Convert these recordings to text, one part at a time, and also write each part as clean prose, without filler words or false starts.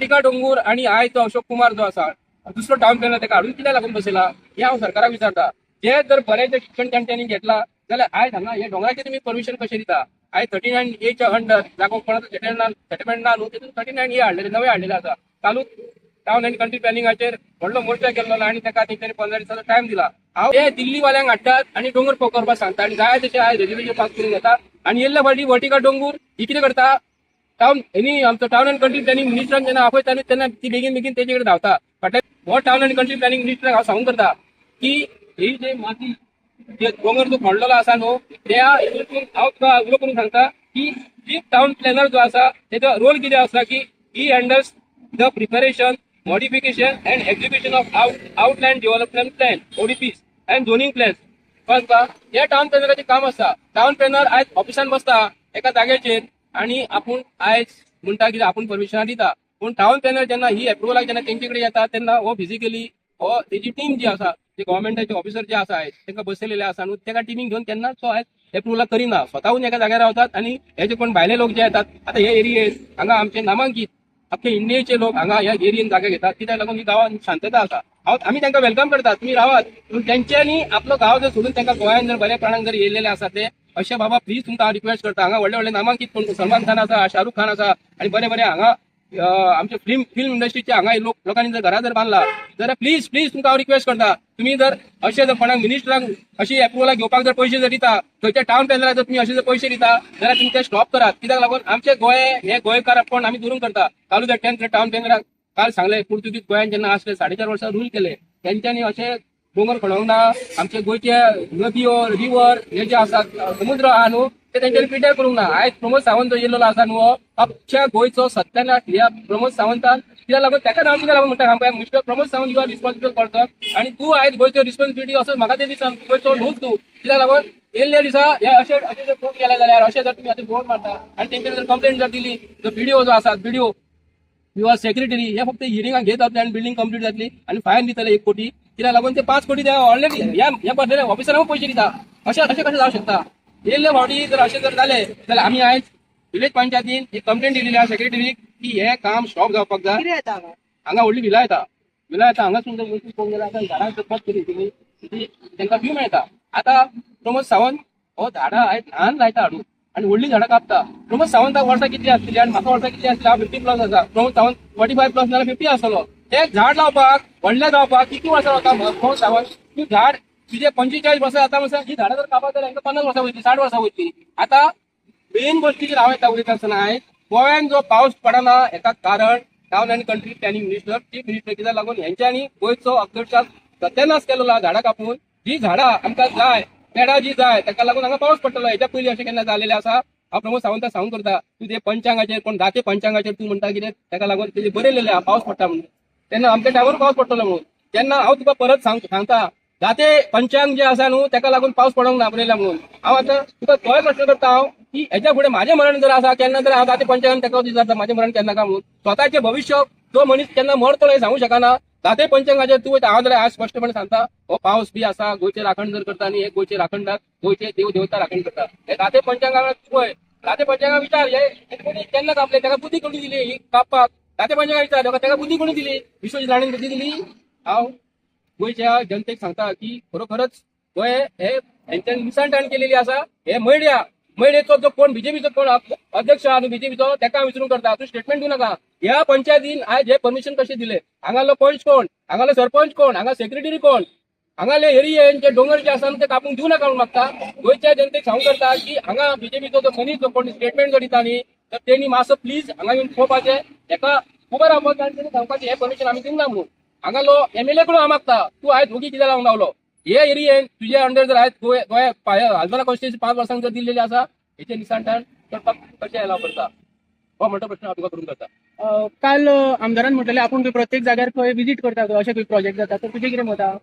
टिका डोंगूर आणि आय तो अशोक कुमार जो असा दुसरो टाउन प्लॅनर ताका हाडून कित्याक लागून बसयला हे हांव सरकाराक विचारता. जे जर बरेंचें शिक्षण त्यांनी घेतला जाल्यार आयज हांगा हे डोंगराचेर तुमी परमिशन कशें दिता. आयज 39A अंडर जागो कोणाचो सेटलमेंट ना न्हू तितून 39A हाडलेले नवे हाडलेले आसा. चालू टाउन एंड कंट्री प्लॅनिंगाचेर व्हडलो मोर्चा केल्लो आनी ताका तेंच्यांनी 15 दिसाचो टायम दिला. हांव हे दिल्लीवाल्यांक हाडटात आनी डोंगर करपाक सांगता आनी जाय तशें आयज रेग्युलेशन पास करून घेता आनी येयल्ल्या फावटी वर्टिका डोंगूर ही कितें करता टाउन आमचो टाउन एंड कंट्री प्लॅनिंग मिनिस्टरान जेन्ना आपयताली तेन्ना ती बेगीन बेगीन तेजे कडेन धांवता. फाटल्या हो टाउन एंड कंट्री प्लॅनिंग मिनिस्टराक हांव सांगूंक करता की ही जे माती जे डोंगर जो खोडलेलो आसा न्हू त्या हांव तुका उलो करून सांगता की चीफ टाउन प्लॅनर जो आसा तेजो रोल कितें आसा की ही handles the preparation modification and execution of outline development plan ODPs and zoning plans. कळ्ळें हे टाउन प्लॅनराचें काम आसा. टाउन प्लॅनर आयज ऑफिसान बसता एका जाग्याचेर आनी आपूण आयज म्हणटा की आपूण परमिशनां दिता पूण टाउन प्लॅनर जेन्ना ही एप्रुवलाक जेन्ना तेंचे कडेन येता तेन्ना हो फिजिकली हो तेजी टीम जी आसा जे गव्हर्मेंटाचे ऑफिसर जे आसा तांकां बसयलेले आसा न्हू तेका टिमीक घेवन केन्ना तो आयज एप्रुवलाक करिना. स्वताहून एका जाग्यार रावतात आनी हे जे कोण भायले लोक जे येतात आतां हे एरियेत हांगा आमचे नामांकीत अख्खे इंडियेचे लोक हांगा ह्या एरियेन जागे घेतात कित्याक लागून ही गांवांत शांतता आसा. आमी तांकां वेलकम करतात तुमी रावात पूण तेंच्यांनी आपलो गांव जर सोडून तांकां गोंयान जर बऱ्या प्राणांक जर येयलेले आसा ते अशें बाबा प्लीज तुमकां हांव रिक्वेस्ट करता. हांगा व्हडले व्हडले नामांकीत कोण सलमान खान आसा शाहरुख खान आसा आनी बरे बरे हांगा आमचे फिल्म इंडस्ट्रीचे हांगा लोकांनी जर घरा जर बांदला जाल्यार प्लीज तुमकां हांव रिक्वेस्ट करता तुम्ही जर अशें जर कोणाक मिनिस्टरांक अशी एप्रुवलाक घेवपाक जर पयशे जर दिता थंयच्या टाउन प्लॅनराक जर तुमी अशे जर पयशे दिता जाल्यार तुमी ते स्टॉप करात. कित्याक लागून आमचे गोंय हे गोंयकारापण आमी दुरून करता. चालू द 10th टाउन प्लॅनराक काल सांगले पुर्तुगीज गोंयान जेन्ना आसले 4.5 वर्सां रूल केले तेंच्यांनी अशे डोंगर खणोंक ना. आमचे गोंयचे नदयो रिवर हे जे आसात समुद्र आहा न्हू ते तेंच्यांनी पिड्ड्यार करूंक ना. आयज प्रमोद सावंत जो येयल्लो आसा न्हू हो अख्ख्या गोंयचो सत्यानाश ह्या प्रमोद सावंतान कित्याक लागून ताका नांव कित्याक लागून म्हणटा mister Pramod Sawant you are responsible person आनी तूं आयज गोंयचो रिस्पॉन्सिबिलिटी असो म्हाका ते दिसा गोंयचो न्हूच तूं कित्याक लागून येयल्ल्या दिसा हे अशें जर फोन केले जाल्यार अशें जर तुमी बोर्ड मारता आनी तेंचेर जर कंप्लेंट जर दिली जो व्हिडिओ जो आसा व्हिडिओ युअर सेक्रेटरी हे फक्त हियरिंगाक घेत जातले आनी बिल्डींग कंप्लीट जातली आनी फायन दितले 1 कोटी कित्याक लागून ते 5 कोटी ऑलरेडी ह्या बद्दल ऑफिसरांक पयशे दिता. अशें कशें जावंक शकता. येयल्ले फावटी जर अशें जर जालें जाल्यार आमी आयज विलेज पंचायतीन एक कंप्लेंट दिलेली आहा सेक्रेटरीक की हे काम स्टॉप जावपाक जाय. हांगा व्हडली विला येता हांगासून जर वयसून पळोवंक गेल्यार आतां झाडां जर कट करी तांकां व्यू मेळटा. आतां प्रमोद सावंत हो झाडां आयज ल्हान लायता हाडून आनी व्हडली झाडां कापता. प्रमोद सावंताक वर्सां कितली आसतली आनी म्हाका वर्सां कितली आसली हांव 50+ आसा. प्रमोद सावंत 45+ नाल्यार 50 आसतलो. एक झाड लावपाक व्हडलें जावपाक कितली वर्सां वता प्रमोद सावंत. तूं झाड तुजे 45 वर्सां जाता म्हणसर ही झाडां जर कापत जाल्यार हांकां 50 वर्सां वयतली 60 वर्सां वयतली. आतां मेन गोश्टीचेर हांव येता उलयता आसतना आयज गोंयान जो पावस पडना हेका कारण town end country planning minister chief minister कित्याक लागून हेंच्यांनी गोंयचो अक्षरशः सत्यानाश केलेलो आहा झाडां कापून. जी झाडां आमकां जाय पेडां जी जाय ताका लागून हांगा पावस पडटलो. हेच्या पयलीं अशें केन्ना जालेलें आसा. हांव प्रमोद सावंताक सांगूंक करता तूं ते पंचांगाचेर कोण दाते पंचांगाचेर तूं म्हणटा कितें ताका लागून तेजे बरयलेलें आहा पावस पडटा म्हणून तेन्ना आमच्या टायमार पावस पडटलो म्हणून. तेन्ना हांव तुका परत सांगता दाते पंचांग जे आसा न्हू ताका लागून पावस पडोंक ना बरयला म्हणून. हांव आतां तुका तोय प्रश्न करता हांव की हेच्या फुडें म्हाजें मरण जर आसा केन्ना जर हांव दाते पंचांगान ताका विचारता म्हाजें मरण केन्ना काय म्हणून. स्वताचें भविश्य तो मनीस केन्ना मरतलो हें सांगूंक शकना. दाते पंचांगाचेर तूं वयता हांव जाल्यार आज स्पश्टपणे सांगता हो पावस बी आसा गोंयचें राखण जर करता आनी हे गोंयचे राखणदार गोंयचे देव देवता राखण करता. हे दाते पंचांगाक पळय दाते पंचांगाक विचार हे केन्ना कापले ताका बुद्धी कोणी दिली ही कापपाक. दाते पंचांगाक विचार ताका बुद्धी कोणी दिली विश्वजीत राणेन बुद्धी दिली. हांव गोंयच्या जनतेक सांगता की खरोखरच गोंय हे हेंच्यांनी मिसाळटाण केलेली आसा. हे मैड्याचो जो कोण बीजेपीचो कोण अध्यक्ष आहा न्हू बीजेपीचो ताका विचारून करता तूं स्टेटमेंट दिवं नाका. ह्या पंचायतीन आयज हे परमिशन कशें दिले हांगालो पंच कोण हांगालो सरपंच कोण हांगा सेक्रेटरी कोण हांगाले एरियेन जे डोंगर जे आसा ते कापूंक दिवं नाका म्हणून मागता. गोंयच्या जनतेक सांगूंक करता की हांगा बीजेपीचो जो मनीस जो कोण स्टेटमेंट जो दिता न्ही तर तेणी मातसो प्लीज हांगा येवन पळोवपाचें हेका खबर रावपाचें आनी तेणी सांगपाचें हे परमिशन आमी दिवंक ना म्हणून. हांगालो MLA कडून हांव मागता तूं आयज भोगी कित्याक लागून रावलो. हे एरियेन तुजे अंडर जर आयज गोंय हालदोना कॉन्स्टिट्युन्सी 5 वर्सांक जर दिल्लेली आसा हेचे निसांठाण करपाक कशें अलाव करता हो म्हणटा प्रश्न हांव तुका करून करता. काल आमदारान म्हटलेलें आपूण प्रत्येक जाग्यार खंय विजीट करता अशें खंय प्रोजेक्ट जाता तर तुजें कितें मत आहा.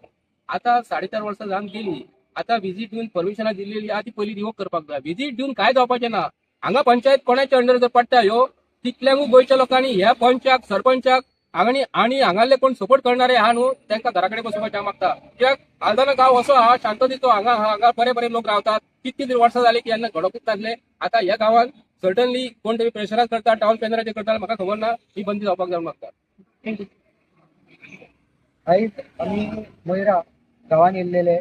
आतां 4.5 वर्सां जावन गेली. आतां व्हिजीट दिवन परमिशनां दिल्लेली आहा ती पयलीं दिवप करपाक जाय. व्हिजीट दिवन काय जावपाचें ना. हांगा पंचायत कोणाच्या अंडर जर पडटा ह्यो तितल्यांकूय गोंयच्या लोकांनी ह्या पंचाक सरपंचाक आनी हांगाले कोण सपोर्ट करणारे आहा न्हू तांकां घरा कडेन बसोवपाचें हांव मागता. कित्याक आल्दोना गांव असो आहा शांततेचो हांगा बरे बरे लोक रावतात. कितली तरी वर्सां जाली की हांगा घडोवपूच लागले. आतां ह्या गांवांत सर्टनली कोण तरी प्रेशरायज करता टाउन प्लॅनराचेर करता म्हाका खबर ना, ही बंदी जावपाक जाय मागता. थँक्यू. आयज आमी मोयरा गांवांत येयल्लेले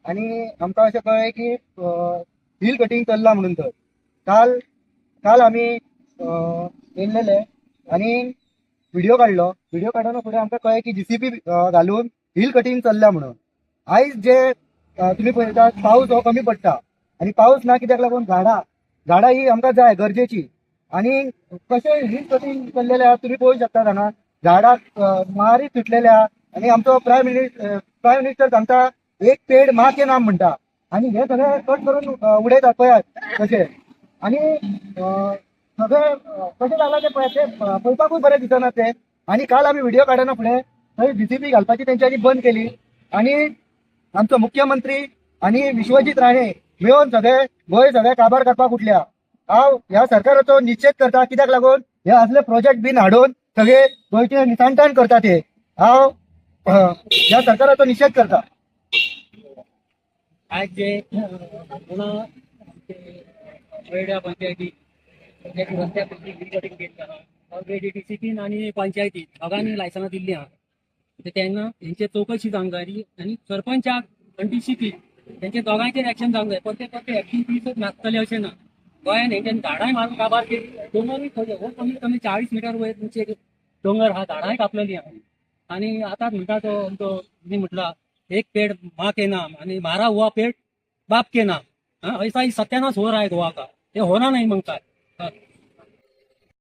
आनी आमकां अशें कळ्ळें की हिल कटींग चल्लां म्हणून थंय. काल काल आमी येयल्लेले आनी व्हिडिओ काडलो. व्हिडिओ काडना फुडें आमकां कळ्ळें की JCB घालून हिल कटींग चल्ल्या म्हणून. आयज जे तुमी पळयतात पावस हो कमी पडटा आनी पावस ना कित्याक लागून झाडां ही आमकां जाय गरजेची. आनी कशें हिल कटींग चल्लेले आहा तुमी पळोवंक शकतात हांगा झाडां मारीत सुटलेले आहा. आनी आमचो प्रायम मिनिस्टर सांगता एक पेड माँ के नाम म्हणटा आनी हे सगळे कट करून उडयतात पळयात कशें. आनी सगळे कशें जालां ते पळयात, ते पळोवपाकूच बरें दिसना ते. आनी काल आमी व्हिडिओ काडना फुडें थंय JCB घालपाची तेंच्यांनी बंद केली आनी आमचो मुख्यमंत्री आनी विश्वजीत राणे मेळून गोंय सगळे काबार करपाक उठल्या. हांव ह्या सरकाराचो निशेध करता कित्याक लागून हे असले प्रोजेक्ट बीन हाडून सगळे गोंयचे निसाणटाण करतात. हे हांव ह्या सरकाराचो निशेध करता. आज जे वेगळ्या पंचायती रस्त्यापैकी कटिंग केली ऑलरेडी DCPन आणि पंचायतीन दोगांनी लायसनां दिल्ली आहा. तेन्ना हेंचे चौकशी जावंक जाय आनी सरपंचाक आनी DCP तेंचे दोगांचेर एक्शन जावंक जाय. परते एक्शन पीसच नासतले अशें ना. गोंयान हेंच्यानी झाडांय मारून काबार केली. दोंगरूय खंय हो कमीत कमी 40 मिटर वयर तुमचे दोंगर हा झाडांय कापलेली आहा. आनी आतां म्हणटा तो आमचो तुमी म्हटला एक पेड़ माँ के नाम आणि मारा हुआ पेड़ बाप के नाम. ऐसा ही सत्यानाश हो रहा है गोवा का. ये होना नहीं मांगता है.